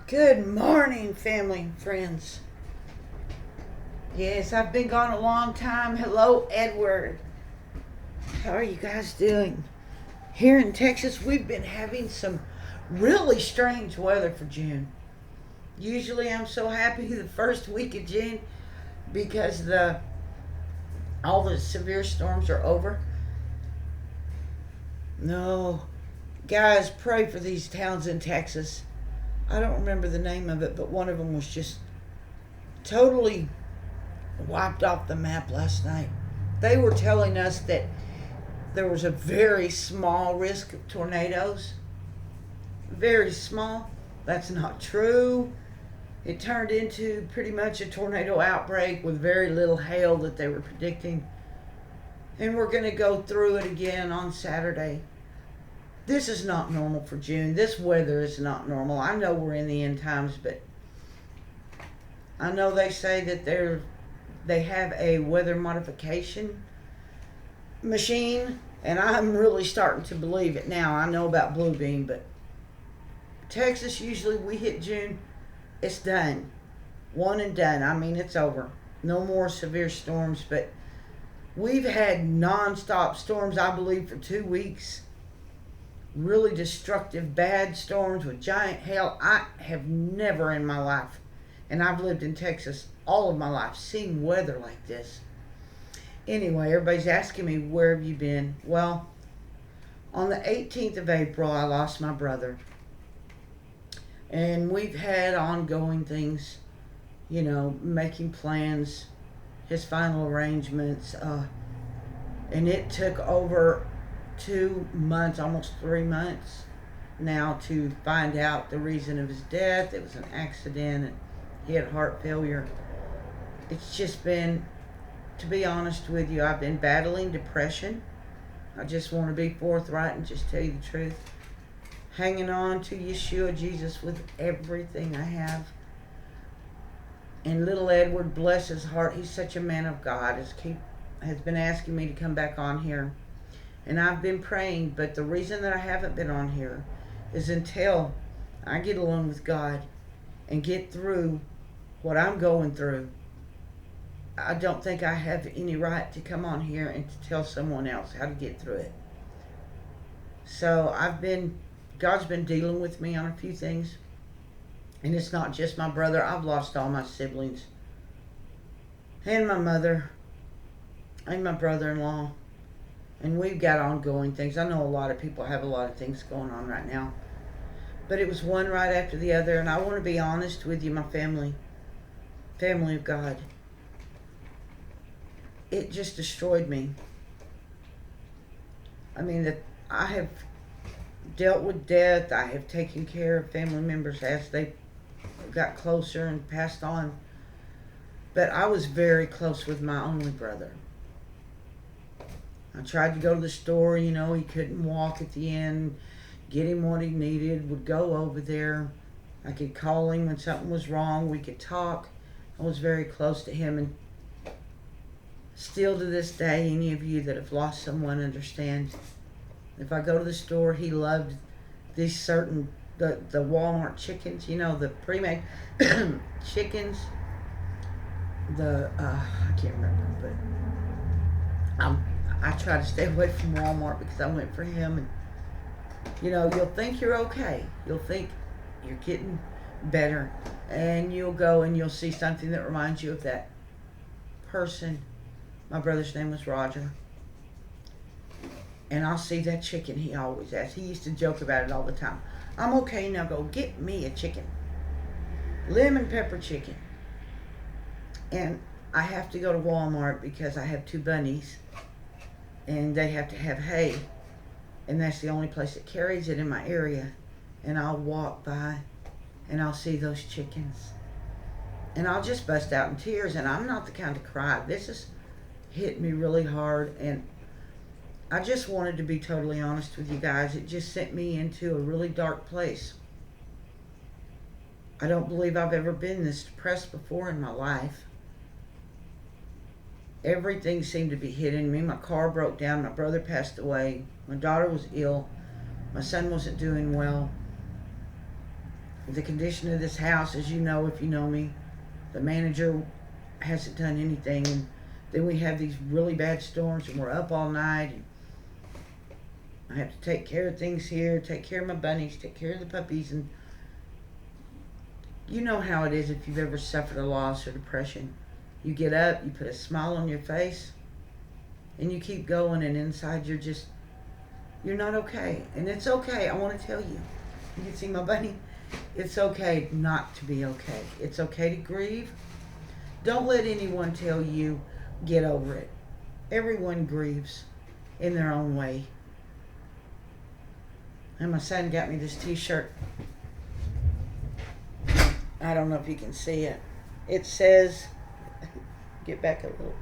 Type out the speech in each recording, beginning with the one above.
Good morning, family and friends. Yes, I've been gone a long time. Hello, Edward. How are you guys doing? Here in Texas, we've been having some really strange weather for June. Usually, I'm so happy the first week of June because the all the severe storms are over. No, guys, pray for these towns in Texas. I don't remember the name of it, but one of them was just totally wiped off the map last night. They were telling us that there was a very small risk of tornadoes. Very small. That's not true. It turned into pretty much a tornado outbreak with very little hail that they were predicting. And we're going to go through it again on Saturday. This is not normal for June. This weather is not normal. I know we're in the end times, but I know they say that they have a weather modification machine, and I'm really starting to believe it now. I know about Bluebeam, but Texas, usually we hit June, it's done. One and done. I mean, it's over. No more severe storms, but we've had non-stop storms, I believe, for 2 weeks. Really destructive, bad storms with giant hail. I have never in my life, and I've lived in Texas all of my life, seen weather like this. Anyway, everybody's asking me, where have you been? Well, on the 18th of April, I lost my brother. And we've had ongoing things, making plans, his final arrangements. And it took over 2 months, almost 3 months now to find out the reason of his death. It was an accident and he had heart failure. It's just been, to be honest with you, I've been battling depression. I just want to be forthright and just tell you the truth. Hanging on to Yeshua Jesus with everything I have. And little Edward, bless his heart, he's such a man of God, has been asking me to come back on here. And I've been praying, but the reason that I haven't been on here is until I get alone with God and get through what I'm going through. I don't think I have any right to come on here and to tell someone else how to get through it. So God's been dealing with me on a few things. And it's not just my brother. I've lost all my siblings. And my mother. And my brother-in-law. And we've got ongoing things. I know a lot of people have a lot of things going on right now. But it was one right after the other. And I want to be honest with you, my family. Family of God. It just destroyed me. I mean, I have dealt with death. I have taken care of family members as they got closer and passed on. But I was very close with my only brother. I tried to go to the store, he couldn't walk at the end, get him what he needed, would go over there. I could call him when something was wrong. We could talk. I was very close to him, and still to this day, any of you that have lost someone understand. If I go to the store, he loved these certain, the Walmart chickens, the pre-made chickens. I can't remember, but I try to stay away from Walmart because I went for him. And, you'll think you're okay. You'll think you're getting better. And you'll go and you'll see something that reminds you of that person. My brother's name was Roger. And I'll see that chicken he always asked. He used to joke about it all the time. I'm okay, now go get me a chicken. Lemon pepper chicken. And I have to go to Walmart because I have two bunnies. And they have to have hay. And that's the only place that carries it in my area. And I'll walk by and I'll see those chickens. And I'll just bust out in tears. And I'm not the kind to cry. This has hit me really hard. And I just wanted to be totally honest with you guys. It just sent me into a really dark place. I don't believe I've ever been this depressed before in my life. Everything seemed to be hitting me. My car broke down. My brother passed away. My daughter was ill. My son wasn't doing well. the condition of this house, as you know, if you know me, the manager hasn't done anything. And then we have these really bad storms, and we're up all night. And I have to take care of things here, take care of my bunnies, take care of the puppies. And you know how it is if you've ever suffered a loss or depression. You get up, you put a smile on your face, and you keep going, and inside you're not okay. And it's okay. I want to tell you. You can see my bunny. It's okay not to be okay. It's okay to grieve. Don't let anyone tell you, get over it. Everyone grieves in their own way. And my son got me this t-shirt. I don't know if you can see it. It says, get back a little.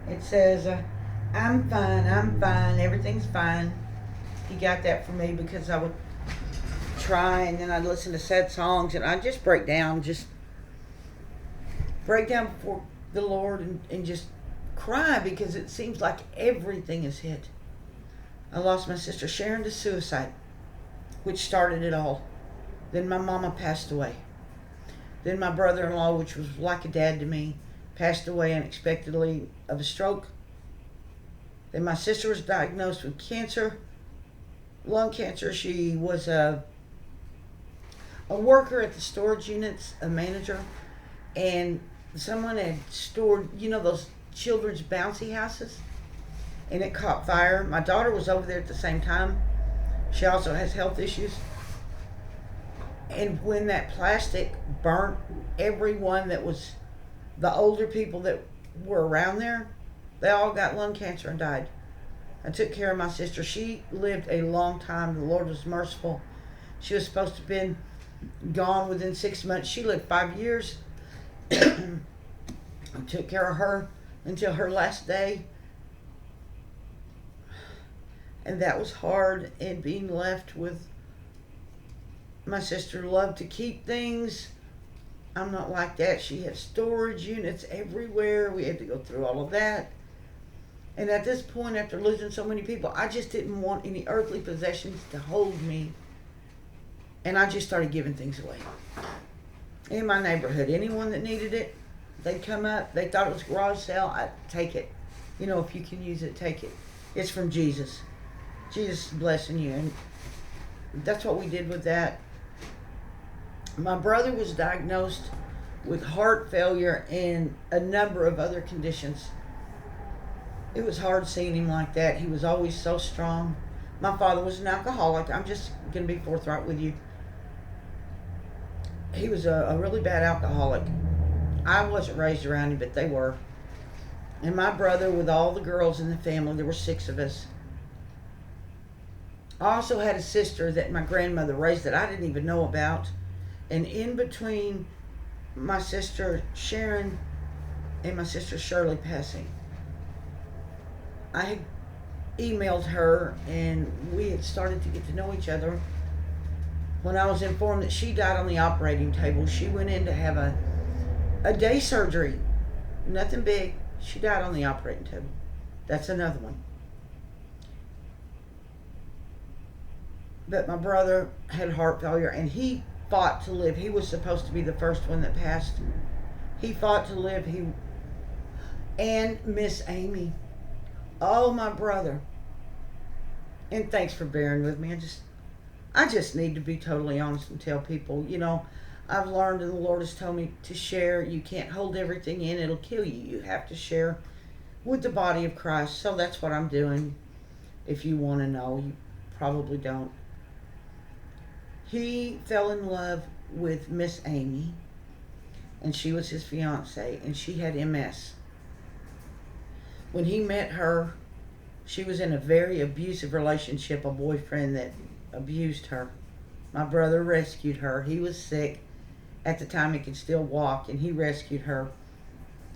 It says, I'm fine, everything's fine. He got that for me because I would try, and then I'd listen to sad songs, and I'd just break down before the Lord, and just cry, because it seems like everything is hit. I lost my sister Sharon to suicide, which started it all. Then my mama passed away. Then my brother-in-law, which was like a dad to me, passed away unexpectedly of a stroke. Then my sister was diagnosed with cancer, lung cancer. She was a worker at the storage units, a manager, and someone had stored, those children's bouncy houses, and it caught fire. My daughter was over there at the same time. She also has health issues. And when that plastic burnt everyone that was the older people that were around there, they all got lung cancer and died. I took care of my sister. She lived a long time. The Lord was merciful. She was supposed to have been gone within 6 months. She lived 5 years. I took care of her until her last day. And that was hard, and being left with my sister loved to keep things. I'm not like that. She had storage units everywhere. We had to go through all of that. And at this point, after losing so many people, I just didn't want any earthly possessions to hold me. And I just started giving things away. In my neighborhood, anyone that needed it, they'd come up. They thought it was garage sale. I'd take it. If you can use it, take it. It's from Jesus. Jesus is blessing you. And that's what we did with that. My brother was diagnosed with heart failure and a number of other conditions. It was hard seeing him like that. He was always so strong. My father was an alcoholic. I'm just going to be forthright with you. He was a really bad alcoholic. I wasn't raised around him, but they were. And my brother, with all the girls in the family, there were 6 of us. I also had a sister that my grandmother raised that I didn't even know about. And in between my sister Sharon and my sister Shirley passing, I had emailed her, and we had started to get to know each other. When I was informed that she died on the operating table, she went in to have a day surgery. Nothing big. She died on the operating table. That's another one. But my brother had heart failure, and he fought to live. He was supposed to be the first one that passed. He fought to live. And Miss Amy. Oh, my brother. And thanks for bearing with me. I just need to be totally honest and tell people, I've learned, and the Lord has told me to share. You can't hold everything in. It'll kill you. You have to share with the body of Christ. So that's what I'm doing. If you want to know, you probably don't. He fell in love with Miss Amy, and she was his fiance, and she had MS. When he met her, she was in a very abusive relationship, a boyfriend that abused her. My brother rescued her. He was sick. At the time, he could still walk, and he rescued her,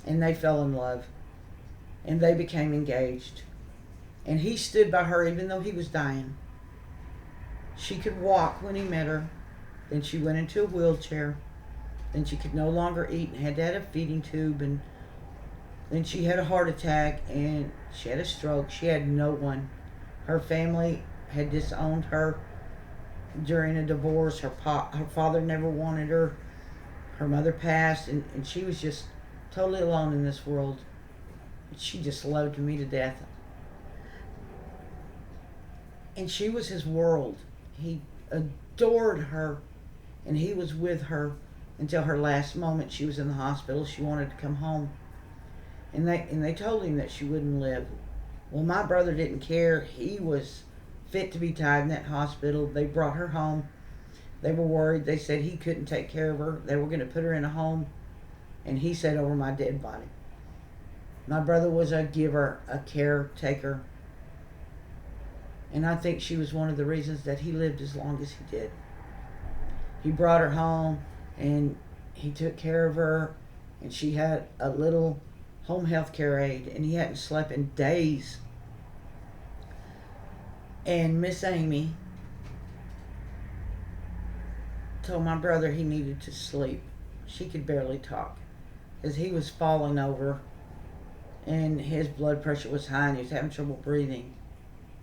and they fell in love, and they became engaged. And he stood by her even though he was dying. She could walk when he met her. Then she went into a wheelchair. Then she could no longer eat and had to have a feeding tube. And then she had a heart attack and she had a stroke. She had no one. Her family had disowned her during a divorce. Her father never wanted her. Her mother passed, and she was just totally alone in this world. She just loved me to death. And she was his world. He adored her, and he was with her until her last moment. She was in the hospital. She wanted to come home. And they told him that she wouldn't live. Well, my brother didn't care. He was fit to be tied in that hospital. They brought her home. They were worried. They said he couldn't take care of her. They were going to put her in a home, and he said, over my dead body. My brother was a giver, a caretaker. And I think she was one of the reasons that he lived as long as he did. He brought her home, and he took care of her, and she had a little home health care aide, and he hadn't slept in days. And Miss Amy told my brother he needed to sleep. She could barely talk, as he was falling over, and his blood pressure was high, and he was having trouble breathing.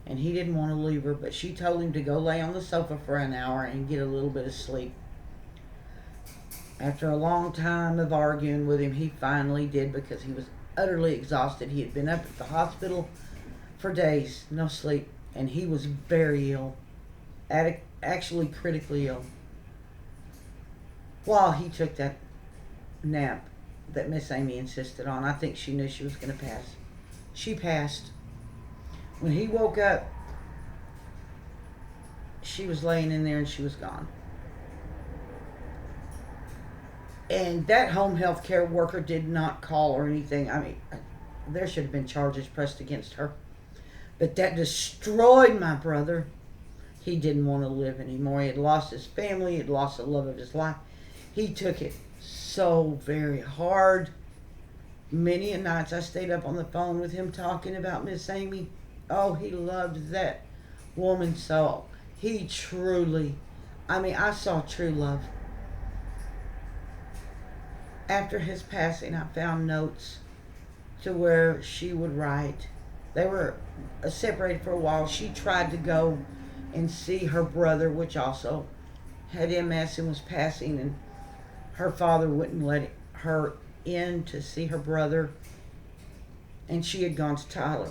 And he didn't want to leave her, but she told him to go lay on the sofa for an hour and get a little bit of sleep. After a long time of arguing with him, he finally did, because he was utterly exhausted. He had been up at the hospital for days, no sleep, and he was very ill, actually critically ill. While he took that nap that Miss Amy insisted on, I think she knew she was going to pass. She passed. When he woke up, she was laying in there and she was gone. And that home health care worker did not call or anything. I mean, there should have been charges pressed against her. But that destroyed my brother. He didn't want to live anymore. He had lost his family. He had lost the love of his life. He took it so very hard. Many a nights I stayed up on the phone with him talking about Miss Amy. Oh, he loved that woman so. He truly, I saw true love. After his passing, I found notes to where she would write. They were separated for a while. She tried to go and see her brother, which also had MS and was passing, and her father wouldn't let her in to see her brother, and she had gone to Tyler.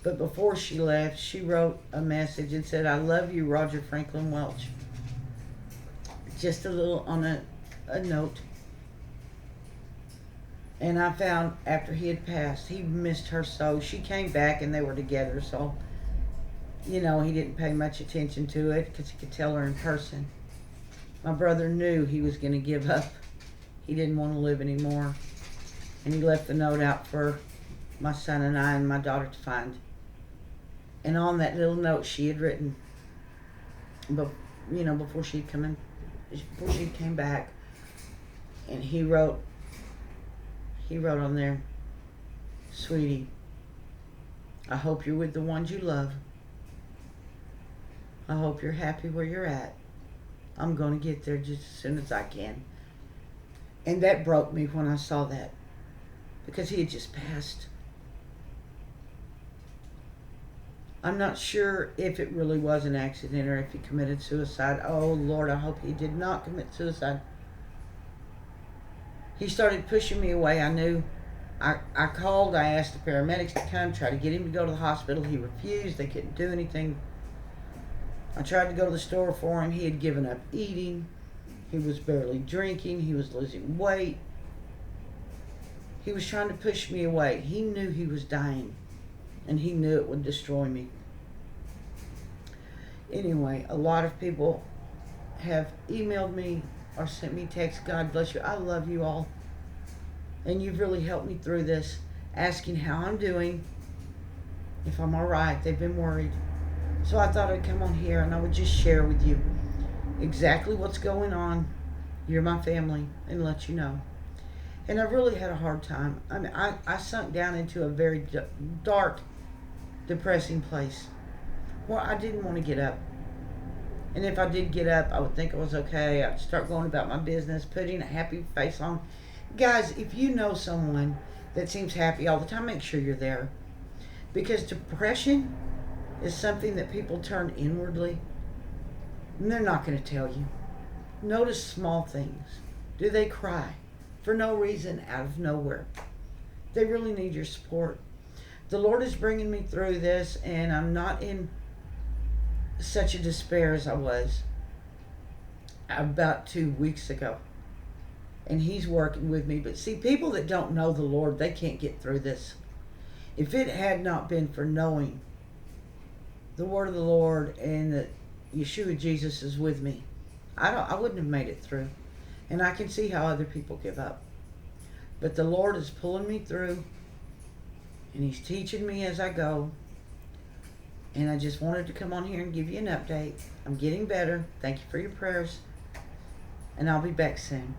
But before she left, she wrote a message and said, "I love you, Roger Franklin Welch." Just a little on a note. And I found after he had passed, he missed her so. She came back and they were together, so, he didn't pay much attention to it because he could tell her in person. My brother knew he was going to give up. He didn't want to live anymore. And he left the note out for my son and I and my daughter to find. And on that little note she had written, before she came back, and he wrote on there, "Sweetie, I hope you're with the ones you love. I hope you're happy where you're at. I'm going to get there just as soon as I can." And that broke me when I saw that, because he had just passed. I'm not sure if it really was an accident or if he committed suicide. Oh, Lord, I hope he did not commit suicide. He started pushing me away. I knew. I called. I asked the paramedics to come, try to get him to go to the hospital. He refused. They couldn't do anything. I tried to go to the store for him. He had given up eating. He was barely drinking. He was losing weight. He was trying to push me away. He knew he was dying, and he knew it would destroy me. Anyway, a lot of people have emailed me or sent me texts. God bless you. I love you all. And you've really helped me through this, asking how I'm doing, if I'm all right. They've been worried. So I thought I'd come on here and I would just share with you exactly what's going on. You're my family, and let you know. And I really had a hard time. I sunk down into a very dark, depressing place where I didn't want to get up. And if I did get up, I would think I was okay. I'd start going about my business, putting a happy face on. Guys, if you know someone that seems happy all the time, make sure you're there. Because depression is something that people turn inwardly, and they're not going to tell you. Notice small things. Do they cry for no reason out of nowhere? They really need your support. The Lord is bringing me through this, and I'm not in such a despair as I was about 2 weeks ago. And He's working with me. But see, people that don't know the Lord, they can't get through this. If it had not been for knowing the word of the Lord and that Yeshua Jesus is with me, I wouldn't have made it through. And I can see how other people give up. But the Lord is pulling me through, and He's teaching me as I go. And I just wanted to come on here and give you an update. I'm getting better. Thank you for your prayers. And I'll be back soon.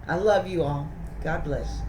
I love you all. God bless.